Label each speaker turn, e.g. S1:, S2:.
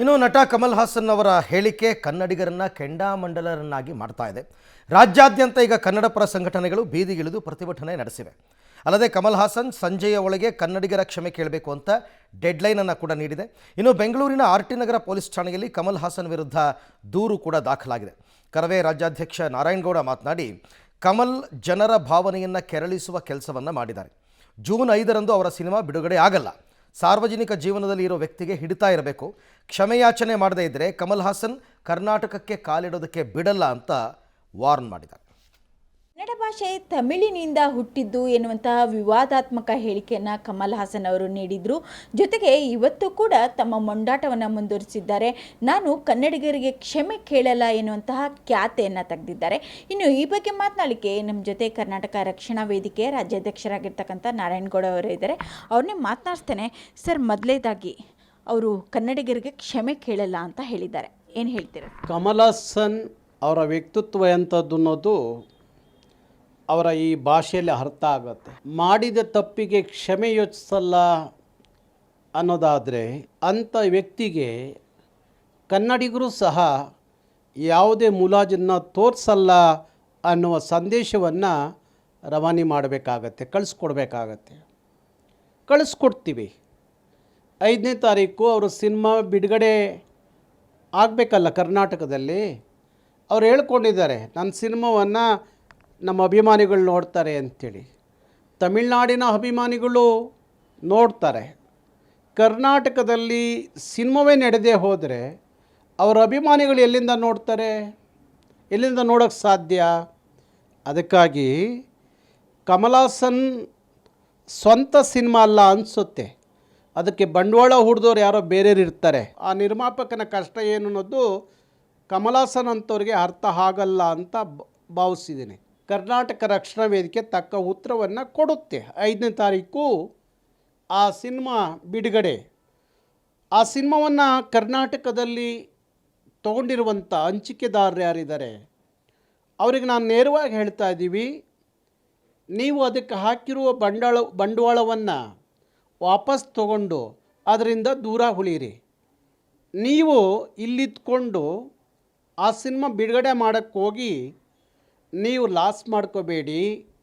S1: ಇನ್ನು ನಟ ಕಮಲ್ ಹಾಸನ್ ಅವರ ಹೇಳಿಕೆ ಕನ್ನಡಿಗರನ್ನ ಕೆಂಡಾಮಂಡಲರನ್ನಾಗಿ ಮಾಡ್ತಾ ಇದೆ. ರಾಜ್ಯಾದ್ಯಂತ ಈಗ ಕನ್ನಡ ಪರ ಸಂಘಟನೆಗಳು ಬೀದಿಗಿಳಿದು ಪ್ರತಿಭಟನೆ ನಡೆಸಿವೆ. ಅಲ್ಲದೆ ಕಮಲ್ ಹಾಸನ್ ಸಂಜೆಯ ಒಳಗೆ ಕನ್ನಡಿಗರ ಕ್ಷಮೆ ಕೇಳಬೇಕು ಅಂತ ಡೆಡ್ಲೈನ್ ಅನ್ನು ಕೂಡ ನೀಡಿದೆ. ಇನ್ನು ಬೆಂಗಳೂರಿನ ಆರ್ಟಿ ನಗರ ಪೊಲೀಸ್ ಠಾಣೆಯಲ್ಲಿ ಕಮಲ್ ಹಾಸನ್ ವಿರುದ್ಧ ದೂರು ಕೂಡ ದಾಖಲಾಗಿದೆ. ಕರವೇ ರಾಜ್ಯಾಧ್ಯಕ್ಷ ನಾರಾಯಣಗೌಡ ಮಾತನಾಡಿ, ಕಮಲ್ ಜನರ ಭಾವನೆಯನ್ನು ಕೆರಳಿಸುವ ಕೆಲಸವನ್ನು ಮಾಡಿದ್ದಾರೆ. ಜೂನ್ 5ರಂದು ಅವರ ಸಿನಿಮಾ ಬಿಡುಗಡೆ ಆಗಲ್ಲ. ಸಾರ್ವಜನಿಕ ಜೀವನದಲ್ಲಿ ಇರೋ ವ್ಯಕ್ತಿಗೆ ಹಿಡಿತಾ ಇರಬೇಕು. ಕ್ಷಮೆಯಾಚನೆ ಮಾಡದೇ ಇದ್ದರೆ ಕಮಲ್ ಹಾಸನ್ ಕರ್ನಾಟಕಕ್ಕೆ ಕಾಲಿಡೋದಕ್ಕೆ ಬಿಡಲ್ಲ ಅಂತ ವಾರ್ನ್ ಮಾಡಿದ್ದಾರೆ.
S2: ಕನ್ನಡ ಭಾಷೆ ತಮಿಳಿನಿಂದ ಹುಟ್ಟಿದ್ದು ಎನ್ನುವಂತಹ ವಿವಾದಾತ್ಮಕ ಹೇಳಿಕೆಯನ್ನು ಕಮಲ್ ಹಾಸನ್ ಅವರು ನೀಡಿದರು. ಜೊತೆಗೆ ಇವತ್ತು ಕೂಡ ತಮ್ಮ ಮೊಂಡಾಟವನ್ನು ಮುಂದುವರಿಸಿದ್ದಾರೆ. ನಾನು ಕನ್ನಡಿಗರಿಗೆ ಕ್ಷಮೆ ಕೇಳಲ್ಲ ಎನ್ನುವಂತಹ ಖ್ಯಾತೆಯನ್ನು ತೆಗೆದಿದ್ದಾರೆ. ಇನ್ನು ಈ ಬಗ್ಗೆ ಮಾತನಾಡಲಿಕ್ಕೆ ನಮ್ಮ ಜೊತೆ ಕರ್ನಾಟಕ ರಕ್ಷಣಾ ವೇದಿಕೆಯ ರಾಜ್ಯಾಧ್ಯಕ್ಷರಾಗಿರ್ತಕ್ಕಂಥ ನಾರಾಯಣಗೌಡ ಅವರು ಇದ್ದಾರೆ. ಅವ್ರನ್ನೇ ಮಾತನಾಡ್ತೇನೆ. ಸರ್, ಮೊದಲೇದಾಗಿ ಅವರು ಕನ್ನಡಿಗರಿಗೆ ಕ್ಷಮೆ ಕೇಳಲ್ಲ ಅಂತ ಹೇಳಿದ್ದಾರೆ, ಏನು ಹೇಳ್ತೀರಾ?
S3: ಕಮಲ್ ಹಾಸನ್ ಅವರ ವ್ಯಕ್ತಿತ್ವ ಎಂಥದ್ದು ಅನ್ನೋದು ಅವರ ಈ ಭಾಷೆಯಲ್ಲಿ ಅರ್ಥ ಆಗುತ್ತೆ. ಮಾಡಿದ ತಪ್ಪಿಗೆ ಕ್ಷಮೆ ಯೋಚಿಸಲ್ಲ ಅನ್ನೋದಾದರೆ ಅಂಥ ವ್ಯಕ್ತಿಗೆ ಕನ್ನಡಿಗರು ಸಹ ಯಾವುದೇ ಮುಲಾಜನ್ನು ತೋರಿಸಲ್ಲ ಅನ್ನುವ ಸಂದೇಶವನ್ನು ರವಾನೆ ಮಾಡಬೇಕಾಗತ್ತೆ, ಕಳಿಸ್ಕೊಡ್ತೀವಿ. 5ನೇ ತಾರೀಕು ಅವರು ಸಿನಿಮಾ ಬಿಡುಗಡೆ ಆಗಬೇಕಲ್ಲ ಕರ್ನಾಟಕದಲ್ಲಿ. ಅವ್ರು ಹೇಳ್ಕೊಂಡಿದ್ದಾರೆ, ನನ್ನ ಸಿನಿಮಾವನ್ನು ನಮ್ಮ ಅಭಿಮಾನಿಗಳು ನೋಡ್ತಾರೆ ಅಂಥೇಳಿ. ತಮಿಳ್ನಾಡಿನ ಅಭಿಮಾನಿಗಳು ನೋಡ್ತಾರೆ. ಕರ್ನಾಟಕದಲ್ಲಿ ಸಿನಿಮಾವೇ ನಡೆದೇ ಹೋದರೆ ಅವರ ಅಭಿಮಾನಿಗಳು ಎಲ್ಲಿಂದ ನೋಡ್ತಾರೆ? ಎಲ್ಲಿಂದ ನೋಡೋಕ್ಕೆ ಸಾಧ್ಯ? ಅದಕ್ಕಾಗಿ ಕಮಲ್ ಹಾಸನ್ ಸ್ವಂತ ಸಿನಿಮಾ ಅಲ್ಲ ಅನಿಸುತ್ತೆ. ಅದಕ್ಕೆ ಬಂಡವಾಳ ಹೂಡಿದವ್ರು ಯಾರೋ ಬೇರೆಯವ್ರು ಇರ್ತಾರೆ. ಆ ನಿರ್ಮಾಪಕನ ಕಷ್ಟ ಏನು ಅನ್ನೋದು ಕಮಲ್ ಹಾಸನ್ ಅಂಥವ್ರಿಗೆ ಅರ್ಥ ಆಗಲ್ಲ ಅಂತ ಭಾವಿಸಿದ್ದೀನಿ. ಕರ್ನಾಟಕ ರಕ್ಷಣಾ ವೇದಿಕೆ ತಕ್ಕ ಉತ್ತರವನ್ನು ಕೊಡುತ್ತೆ. 5ನೇ ತಾರೀಕು ಆ ಸಿನಿಮಾ ಬಿಡುಗಡೆ. ಆ ಸಿನಿಮಾವನ್ನು ಕರ್ನಾಟಕದಲ್ಲಿ ತೊಗೊಂಡಿರುವಂಥ ಹಂಚಿಕೆದಾರರು ಯಾರಿದ್ದಾರೆ ಅವರಿಗೆ ನಾನು ನೇರವಾಗಿ ಹೇಳ್ತಾ ಇದ್ದೀವಿ, ನೀವು ಅದಕ್ಕೆ ಹಾಕಿರುವ ಬಂಡವಾಳವನ್ನು ವಾಪಸ್ ತಗೊಂಡು ಅದರಿಂದ ದೂರ ಉಳಿಯಿರಿ. ನೀವು ಇಲ್ಲಿದ್ಕೊಂಡು ಆ ಸಿನಿಮಾ ಬಿಡುಗಡೆ ಮಾಡೋಕ್ಕೆ ಹೋಗಿ ನೀವು ಲಾಸ್ ಮಾಡ್ಕೋಬೇಡಿ.